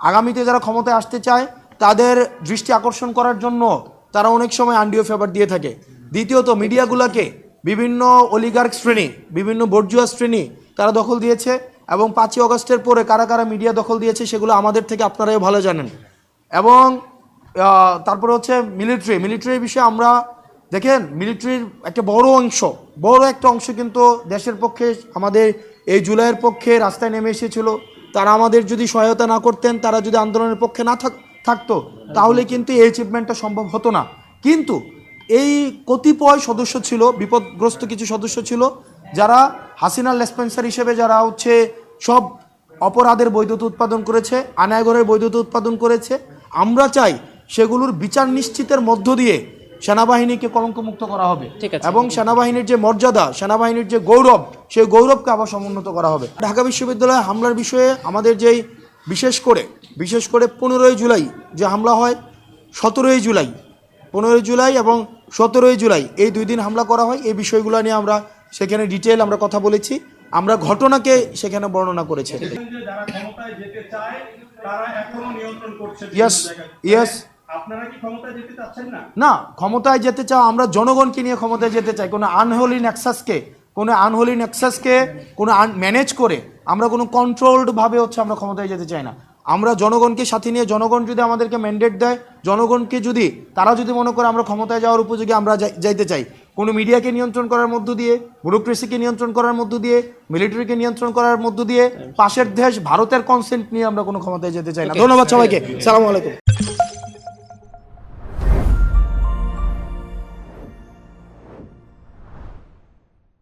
আগামীতে যারা ক্ষমতায় আসতে চায় তাদের দৃষ্টি আকর্ষণ করার জন্য তারা অনেক সময় আনডিও ফেভার দিয়ে থাকে। দ্বিতীয়ত মিডিয়াগুলোকে বিভিন্ন অলিগার্ক শ্রেণী, বিভিন্ন বর্জুয়া শ্রেণী তারা দখল দিয়েছে, এবং 5ই অগস্টের পরে কারা কারা মিডিয়া দখল দিয়েছে সেগুলো আমাদের থেকে আপনারাই ভালো জানেন। এবং তারপরে হচ্ছে মিলিটারির বিষয়ে আমরা দেখেন, মিলিটারির একটা বড় একটা অংশ কিন্তু দেশের পক্ষে, আমাদের এই জুলাইয়ের পক্ষে রাস্তায় নেমে এসেছিল। তারা আমাদের যদি সহায়তা না করতেন, তারা যদি আন্দোলনের পক্ষে না থাকতো, তাহলে কিন্তু এই অ্যাচিভমেন্টটা সম্ভব হতো না। কিন্তু এই কতিপয় সদস্য ছিল, বিপদগ্রস্ত কিছু সদস্য ছিল, যারা হাসিনার লেসপেন্সার হিসেবে যারা হচ্ছে সব অপরাধের বৈধতা উৎপাদন করেছে, আনায়গরের বৈধতা উৎপাদন করেছে। আমরা চাই সেগুলোর বিচার নিশ্চিতের মধ্য দিয়ে সেনাবাহিনীকে কলঙ্কমুক্ত করা হবে, এবং সেনাবাহিনীর যে মর্যাদা, সেনাবাহিনীর যে গৌরব, সেই গৌরবকে আবার সমুন্নত করা হবে। ঢাকা বিশ্ববিদ্যালয়ে হামলার বিষয়ে আমাদের যেই বিশেষ করে 15ই জুলাই যে হামলা হয়, 15ই জুলাই এবং 17ই জুলাই এই 2 দিন হামলা করা হয়, এই বিষয়গুলো নিয়ে আমরা সেখানে ডিটেল আমরা কথা বলেছি, আমরা ঘটনাকে সেখানে বর্ণনা করেছি। না, ক্ষমতায় যেতে চাও, আমরা জনগণকে নিয়ে ক্ষমতায় যেতে চাই। কোনো আনহোলি নেক্সাসকে কোনো ম্যানেজ করে আমরা কোনো কন্ট্রোলডভাবে হচ্ছে আমরা ক্ষমতায় যেতে চাই না। আমরা জনগণকে সাথে নিয়ে, জনগণ যদি আমাদেরকে ম্যান্ডেট দেয়, জনগণকে যদি তারা যদি মনে করে আমরা ক্ষমতায় যাওয়ার উপযোগী, আমরা যাইতে চাই। কোনো মিডিয়াকে নিয়ন্ত্রণ করার মধ্য দিয়ে, ব্যুরোক্রেসিকে নিয়ন্ত্রণ করার মধ্য দিয়ে, মিলিটারিকে নিয়ন্ত্রণ করার মধ্য দিয়ে, পাশের দেশ ভারতের কনসেন্ট নিয়ে আমরা কোনো ক্ষমতায় যেতে চাই না। ধন্যবাদ সবাইকে। সালামু আলাইকুম।